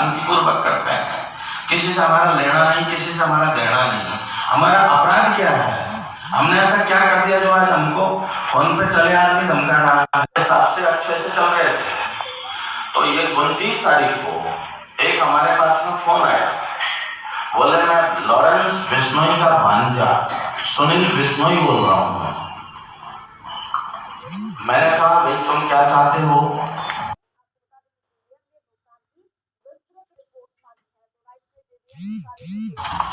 शांतिपूर्वक करते हैं। किसी से हमारा लेना नहीं, किसी से हमारा देना नहीं। हमारा अपराध क्या है? हमने ऐसा क्या कर दिया जो आज हमको फोन पे चले आदमी धमका रहा है? हिसाब से अच्छे से चल रहे थे। तो ये 29 तारीख को एक हमारे पास में फोन आया, बोले मैं लॉरेंस बिश्नोई का भांजा सुनील बिश्नोई बोल रहा हूँ। मैंने कहा भाई तुम क्या चाहते हो?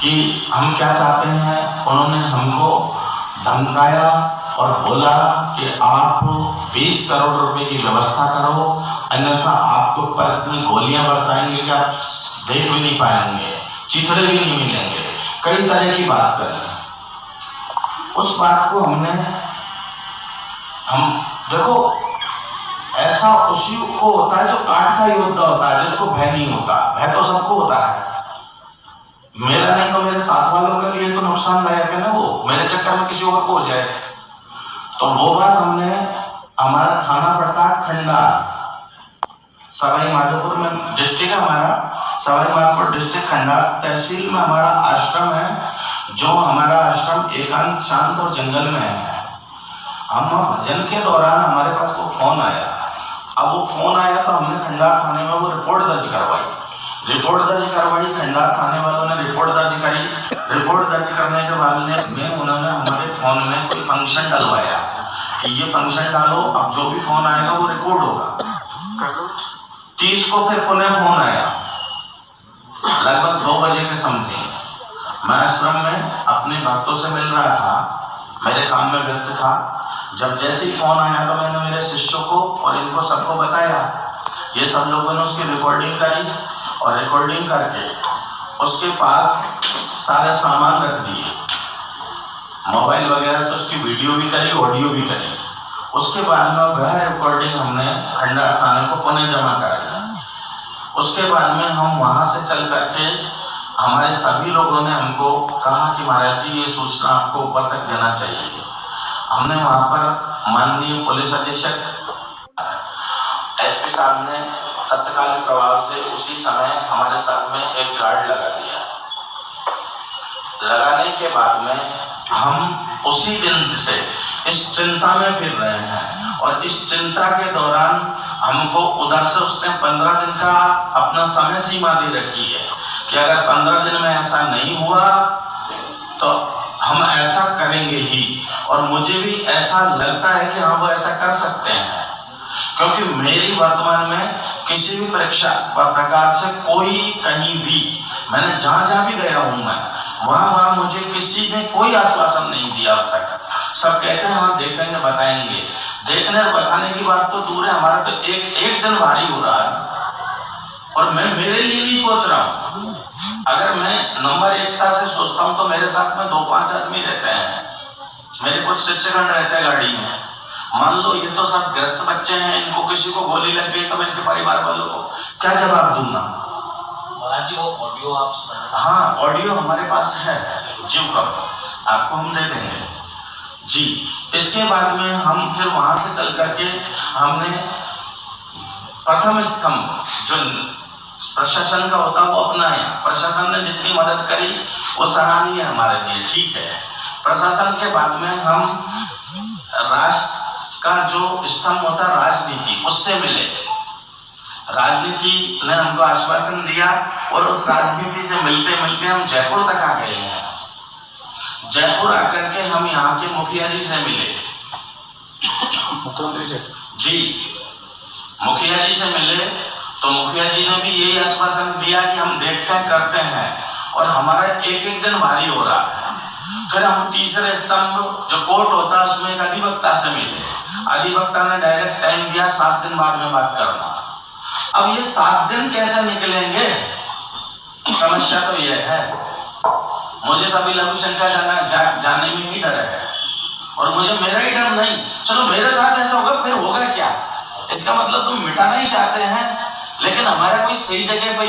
कि हम क्या चाहते हैं? उन्होंने हमको धमकाया और बोला कि आप 20 करोड़ रुपए की व्यवस्था करो, अन्यथा आपको पर इतनी गोलियां बरसाएंगे कि आप देख भी नहीं पाएंगे, चिथड़े भी नहीं मिलेंगे। कई तरह की बात करें। उस बात को हम देखो, ऐसा उसी को होता है जो काट का योद्धा होता है, जिसको भय नहीं होता। भय तो सबको होता है, मेरा नहीं तो मेरे साथ वालों के लिए तो नुकसानदायक है ना, वो मेरे चक्कर में किसी और को हो जाए। तो वो बात हमने, हमारा थाना पड़ता है खंडा, सवाई माधोपुर में डिस्ट्रिक्ट है हमारा, सवाई माधोपुर डिस्ट्रिक्ट खंडा तहसील में हमारा आश्रम है, जो हमारा आश्रम एकांत शांत और जंगल में है। हम भजन के दौरान हमारे पास वो फोन आया। अब वो फोन आया तो हमने खंडा थाने में वो रिपोर्ट दर्ज करवाई। खंडा थाने वालों ने रिपोर्ट दर्ज करी। रिपोर्ट दर्ज करने के बाद में उन्होंने हमारे फोन में कोई फंक्शन डलवाया कि ये फंक्शन डालो, अब जो भी फोन आएगा वो रिकॉर्ड होगा। 30 को फिर पुनः फोन आया, लगभग 2 बजे के समथिंग। मैं आश्रम में अपने भक्तों से मिल रहा था, मेरे काम में व्यस्त था। जब जैसे ही फोन आया तो मैंने मेरे शिष्यों को और इनको सबको बताया। ये सब लोगों ने उसकी रिकॉर्डिंग करी और रिकॉर्डिंग करके उसके पास सारे सामान रख दिए, मोबाइल वगैरह से उसकी वीडियो भी करी, ऑडियो भी करी। उसके बाद में वह रिकॉर्डिंग हमने खंडा थाने को पुनः जमा कराई। उसके बाद में हम वहां से चल करके, हमारे सभी लोगों ने हमको कहा कि महाराज जी ये सूचना आपको ऊपर तक देना चाहिए। हमने वहां पर माननीय पुलिस अधीक्षक एसपी साहब ने तत्कालीन प्रभाव से उसी समय हमारे साथ में एक गार्ड लगा दिया। लगाने के बाद में हम उसी दिन से इस चिंता में फिर रहे हैं, और इस चिंता के दौरान हमको उधर से उसने 15 दिन का अपना समय सीमा दे रखी है कि अगर 15 दिन में ऐसा नहीं हुआ तो हम ऐसा करेंगे ही। और मुझे भी ऐसा लगता है कि हाँ वो ऐसा कर सकते हैं, क्योंकि मेरी वर्तमान में किसी भी परीक्षा प्रकार से कोई कहीं भी, मैंने जहां भी गया हूं मैं, वहां मुझे किसी ने कोई आश्वासन नहीं दिया अब तक। सब कहते हैं हाँ देखेंगे बताएंगे। देखने और बताने की बात तो दूर है, हमारा तो एक दिन भारी हो रहा है। और मैं मेरे लिए नहीं सोच रहा हूं, अगर मैं नंबर एकता से सोचता हूं तो मेरे साथ में 2-5 आदमी रहते हैं, मेरे कुछ शिक्षकगण रहते हैं गाड़ी में। मान लो ये तो सब ग्रस्त बच्चे हैं, इनको किसी को गोली लग गई तो मैं इनके परिवार वालों को क्या जवाब दूंगा? महाराज जी वो ऑडियो आप सुनाएं। हाँ ऑडियो हमारे पास है जी, आपको हम दे देंगे जी। इसके बाद में हम फिर वहां से चल करके हमने प्रथम स्तंभ जो प्रशासन का होता वो अपनाया। प्रशासन ने जितनी मदद करी वो सराहनीय है हमारे लिए, ठीक है। प्रशासन के बाद में हम राष्ट्र का जो स्तंभ होता है राजनीति, उससे मिले। राजनीति ने हमको आश्वासन दिया और उस राजनीति से मिलते मिलते हम जयपुर तक आ गए हैं। जयपुर आकर के हम यहाँ के मुखिया जी से मिले, मुख्यमंत्री से जी, मुखिया जी से मिले तो मुखिया जी ने भी यही आश्वासन दिया कि हम देखते हैं करते हैं, और हमारा एक दिन भारी हो रहा है। फिर हम तीसरे स्तंभ जो कोर्ट होता है उसमें एक अधिवक्ता से मिले। अधिवक्ता ने डायरेक्ट टाइम दिया 7 दिन बाद में बात करना। अब ये 7 दिन कैसे निकलेंगे, समस्या तो यह है। मुझे तो अभी लघु शंका जाने में ही डर है, और मुझे मेरा ही डर नहीं। चलो मेरे साथ ऐसा होगा फिर होगा क्या, इसका मतलब तुम मिटाना ही चाहते हैं, लेकिन हमारा कोई सही जगह पर